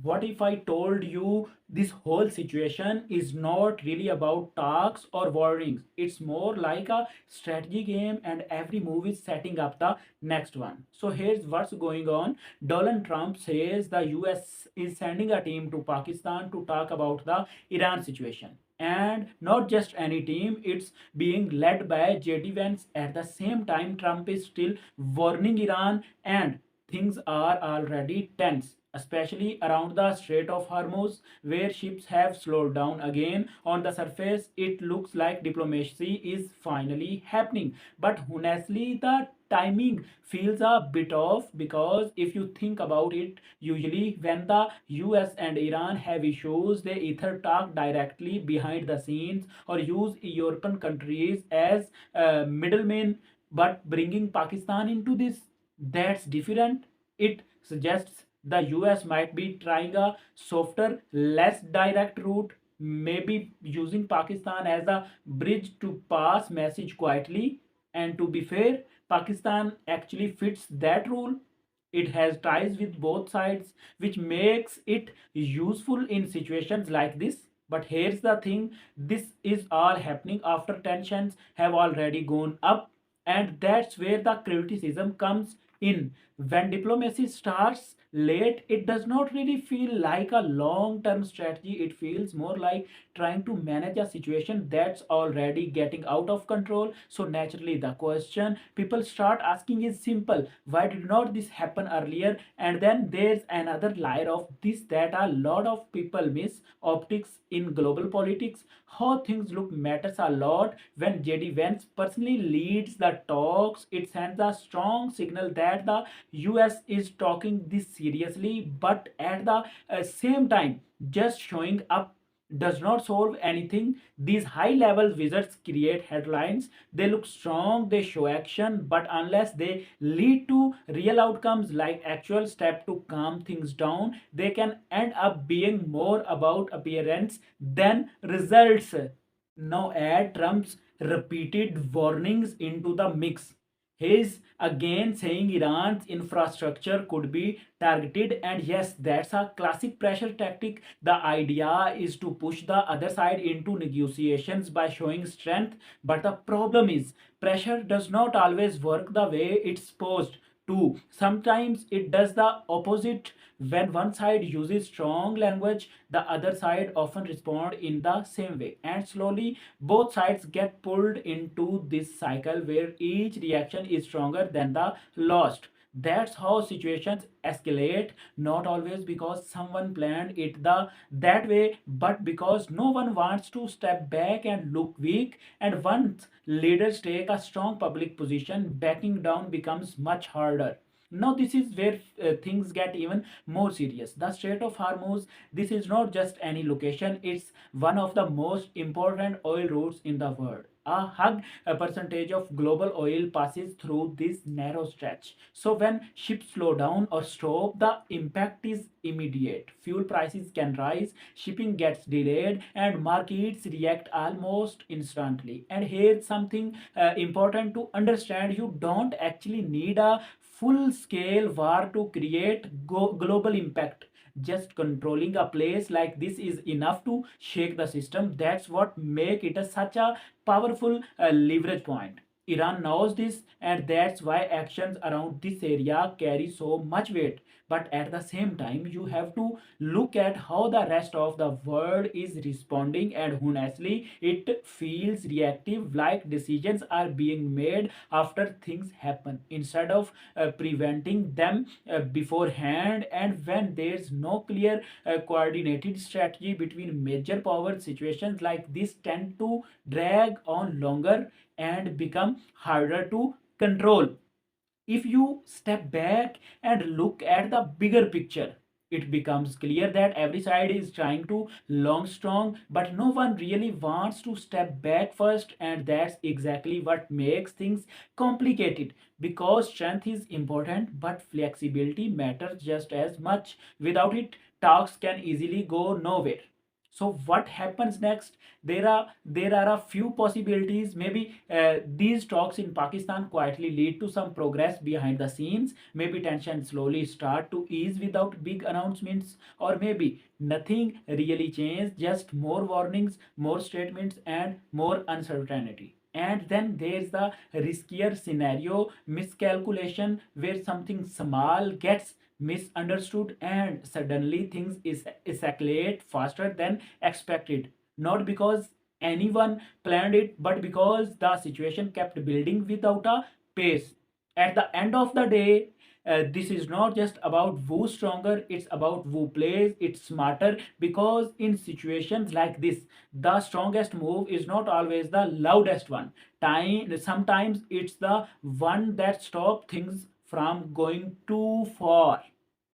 What if I told you this whole situation is not really about talks or warnings? It's more like a strategy game, and every move is setting up the next one. So here's what's going on. Donald Trump says the US is sending a team to Pakistan to talk about the Iran situation. And not just any team, it's being led by JD Vance. At the same time, Trump is still warning Iran, and things are already tense, especially around the Strait of Hormuz, where ships have slowed down again. On the surface, it looks like diplomacy is finally happening. But honestly, the timing feels a bit off, because if you think about it, usually when the US and Iran have issues, they either talk directly behind the scenes or use European countries as middlemen. But bringing Pakistan into this, that's different. It suggests the US might be trying a softer, less direct route, maybe using Pakistan as a bridge to pass message quietly. And to be fair, Pakistan actually fits that rule. It has ties with both sides, which makes it useful in situations like this. But here's the thing, this is all happening after tensions have already gone up, and that's where the criticism comes in. When diplomacy starts late, it does not really feel like a long term strategy. It feels more like trying to manage a situation that's already getting out of control. So naturally, the question people start asking is simple: why did not this happen earlier? And then there's another layer of this that a lot of people miss: optics in global politics. How things look matters a lot. When JD Vance personally leads the talks, it sends a strong signal that the US is talking this seriously. But at the same time, just showing up does not solve anything. These high level visits create headlines, they look strong, they show action, but unless they lead to real outcomes like actual step to calm things down, they can end up being more about appearance than results. Now add Trump's repeated warnings into the mix. He's again saying Iran's infrastructure could be targeted, and yes, that's a classic pressure tactic. The idea is to push the other side into negotiations by showing strength. But the problem is, pressure does not always work the way it's supposed to. Sometimes it does the opposite. When one side uses strong language, the other side often respond in the same way, and slowly both sides get pulled into this cycle where each reaction is stronger than the last. That's how situations escalate, not always because someone planned it that way, but because no one wants to step back and look weak. And once leaders take a strong public position, backing down becomes much harder. Now this is where things get even more serious. The Strait of Hormuz, this is not just any location, it's one of the most important oil routes in the world. A percentage of global oil passes through this narrow stretch. So when ships slow down or stop, the impact is immediate. Fuel prices can rise, shipping gets delayed, and markets react almost instantly. And here's something important to understand: you don't actually need a full scale war to create global impact. Just controlling a place like this is enough to shake the system. That's what make it such a powerful leverage point. Iran knows this, and that's why actions around this area carry so much weight. But at the same time, you have to look at how the rest of the world is responding, and honestly, it feels reactive, like decisions are being made after things happen instead of preventing them beforehand. And when there's no clear coordinated strategy between major power, situations like this tend to drag on longer and become harder to control. If you step back and look at the bigger picture, it becomes clear that every side is trying to long strong, but no one really wants to step back first. And that's exactly what makes things complicated, because strength is important, but flexibility matters just as much. Without it, talks can easily go nowhere. So what happens next? There are a few possibilities. Maybe these talks in Pakistan quietly lead to some progress behind the scenes. Maybe tension slowly start to ease without big announcements, or maybe nothing really changed, just more warnings, more statements, and more uncertainty. And then there's the riskier scenario, miscalculation, where something small gets misunderstood and suddenly things is escalate faster than expected, not because anyone planned it, but because the situation kept building without a pace. At the end of the day, this is not just about who's stronger, it's about who plays it smarter, because in situations like this, the strongest move is not always the loudest one. Sometimes it's the one that stops things from going too far.